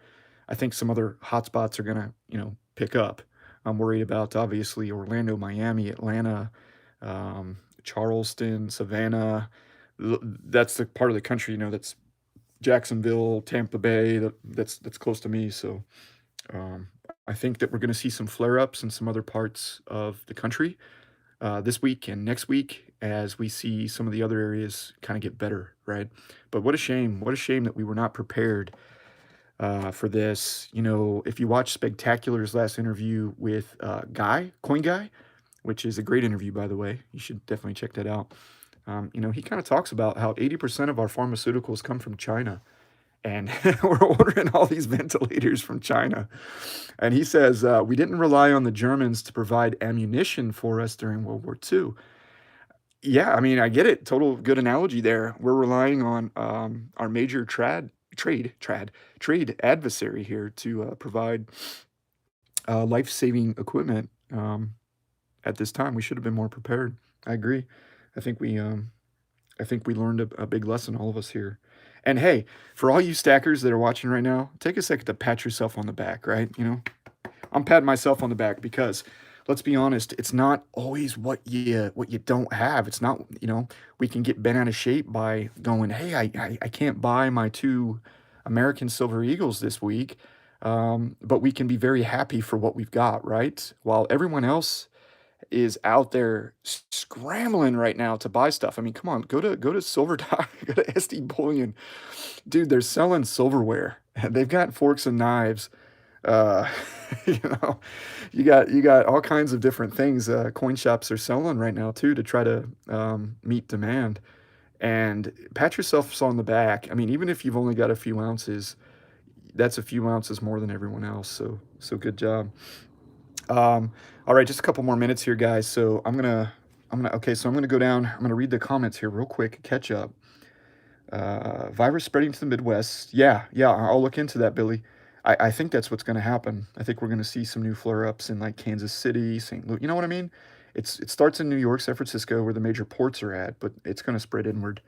I think some other hotspots are gonna, pick up. I'm worried about obviously Orlando, Miami, Atlanta, Charleston, Savannah. That's the part of the country, that's Jacksonville, Tampa Bay. That's close to me. So um, I think that we're going to see some flare-ups in some other parts of the country this week and next week as we see some of the other areas kind of get better, right? But what a shame! What a shame that we were not prepared for this. If you watch Spectacular's last interview with Coin Guy, which is a great interview, by the way, you should definitely check that out. He kind of talks about how 80% of our pharmaceuticals come from China, and we're ordering all these ventilators from China. And he says, we didn't rely on the Germans to provide ammunition for us during World War II. Yeah, I mean, I get it. Total good analogy there. We're relying on our major trade adversary here to provide life-saving equipment at this time. We should have been more prepared. I agree. I think we learned a big lesson, all of us here. And hey, for all you stackers that are watching right now, take a second to pat yourself on the back, right? I'm patting myself on the back because let's be honest, it's not always what you don't have. It's not, we can get bent out of shape by going, hey, I can't buy my two American Silver Eagles this week. But we can be very happy for what we've got, right? While everyone else is out there scrambling right now to buy stuff. I mean, come on, go to Silver Dog, go to SD Bullion, dude. They're selling silverware. They've got forks and knives. Uh, you know, you got all kinds of different things. Coin shops are selling right now too to try to meet demand. And pat yourself on the back. I mean, even if you've only got a few ounces, that's a few ounces more than everyone else. So good job. All right, just a couple more minutes here, guys. So okay. So I'm gonna go down. I'm gonna read the comments here real quick. Catch up. Virus spreading to the Midwest. Yeah, I'll look into that, Billy. I think that's what's going to happen. I think we're going to see some new flare-ups in like Kansas City, St. Louis. You know what I mean? It starts in New York, San Francisco, where the major ports are at, but it's going to spread inward.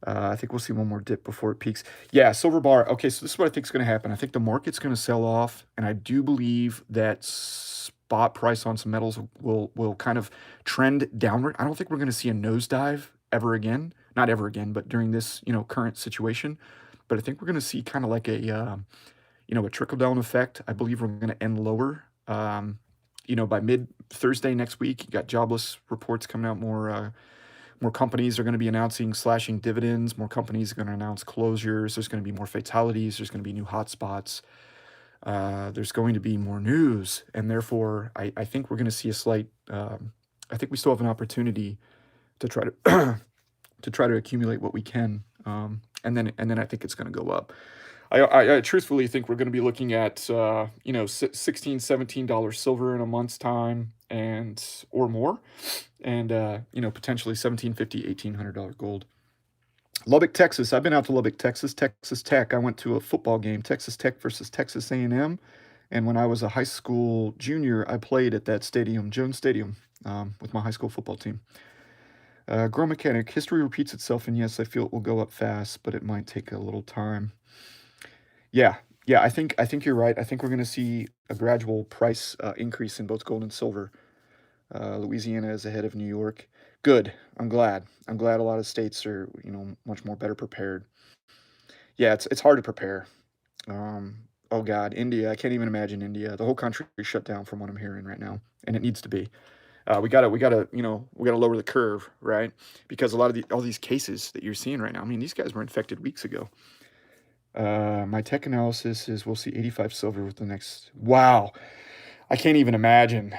I think we'll see one more dip before it peaks. Yeah, silver bar. Okay, so this is what I think is going to happen. I think the market's going to sell off, and I do believe that spot price on some metals will kind of trend downward. I don't think we're going to see a nosedive ever again. Not ever again, but during this current situation. But I think we're going to see kind of like a trickle down effect. I believe we're going to end lower. By mid Thursday next week, you got jobless reports coming out. More companies are going to be announcing slashing dividends. More companies are going to announce closures. There's going to be more fatalities. There's going to be new hotspots. There's going to be more news, and therefore, I think we're going to see a slight. I think we still have an opportunity to try to to try to accumulate what we can, and then I think it's going to go up. I truthfully think we're going to be looking at $16, $17 silver in a month's time and or more, and potentially $1750, $1800 gold. Lubbock, Texas. I've been out to Lubbock, Texas. Texas Tech. I went to a football game, Texas Tech versus Texas A&M, and when I was a high school junior, I played at that stadium, Jones Stadium, with my high school football team. Grow Mechanic. History repeats itself, and yes, I feel it will go up fast, but it might take a little time. Yeah, yeah, I think you're right. I think we're going to see a gradual price increase in both gold and silver. Louisiana is ahead of New York. Good. I'm glad. I'm glad a lot of states are, much more better prepared. Yeah, it's hard to prepare. Oh God, India. I can't even imagine India. The whole country is shut down from what I'm hearing right now, and it needs to be. We gotta lower the curve, right? Because a lot of all these cases that you're seeing right now. I mean, these guys were infected weeks ago. My tech analysis is we'll see 85 silver with the next. Wow, I can't even imagine.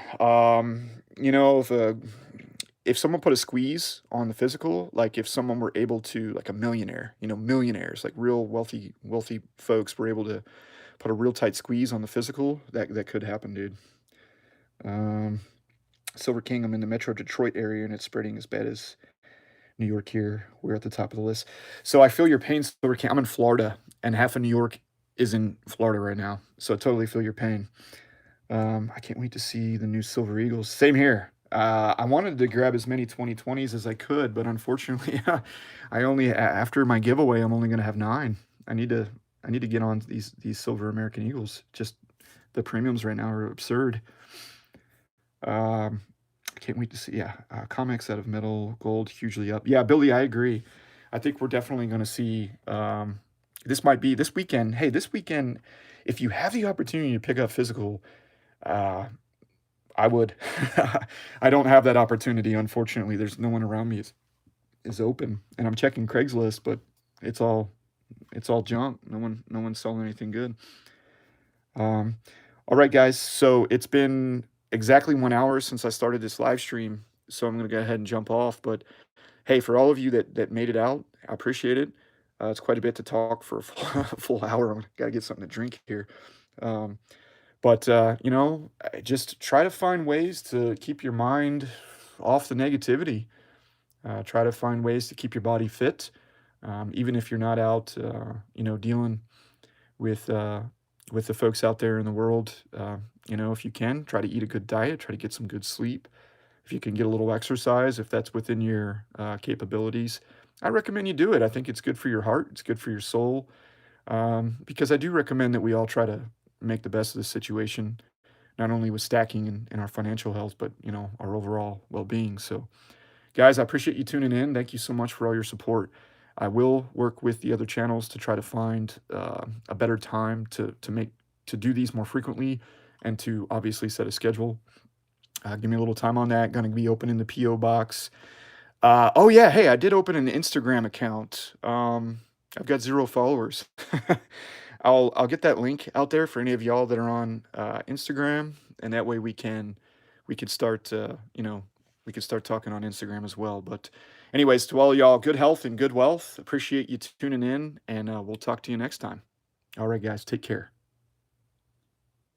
If someone put a squeeze on the physical, like if someone were able to, like a millionaire, millionaires, like real wealthy folks were able to put a real tight squeeze on the physical, that could happen, dude. Um, Silver King, I'm in the Metro Detroit area, and it's spreading as bad as New York here. We're at the top of the list. So I feel your pain, Silver King. I'm in Florida, and half of New York is in Florida right now. So I totally feel your pain. I can't wait to see the new Silver Eagles. Same here. I wanted to grab as many 2020s as I could, but unfortunately, after my giveaway, I'm only going to have 9. I need to get on these Silver American Eagles. Just the premiums right now are absurd. I can't wait to see. Yeah, comics out of metal, gold, hugely up. Yeah, Billy, I agree. I think we're definitely going to see. This might be this weekend. Hey, this weekend, if you have the opportunity to pick up physical, uh, I would. I don't have that opportunity, unfortunately. There's no one around me is open, and I'm checking Craigslist, but it's all junk. No one's selling anything good. Um, all right, guys. So it's been exactly 1 hour since I started this live stream, so I'm gonna go ahead and jump off. But hey, for all of you that made it out, I appreciate it. It's quite a bit to talk for a full hour. I'm gotta get something to drink here. Um, but just try to find ways to keep your mind off the negativity. Try to find ways to keep your body fit, even if you're not out, dealing with with the folks out there in the world. If you can, try to eat a good diet, try to get some good sleep. If you can get a little exercise, if that's within your capabilities, I recommend you do it. I think it's good for your heart, it's good for your soul, because I do recommend that we all try to make the best of the situation, not only with stacking and our financial health, but our overall well-being. So, guys, I appreciate you tuning in. Thank you so much for all your support. I will work with the other channels to try to find a better time to do these more frequently, and to obviously set a schedule. Give me a little time on that. Going to be opening the PO box. Oh yeah, hey, I did open an Instagram account. I've got 0 followers. I'll get that link out there for any of y'all that are on Instagram, and that way we could start we could start talking on Instagram as well. But anyways, to all of y'all, good health and good wealth. Appreciate you tuning in, and we'll talk to you next time. All right, guys, take care.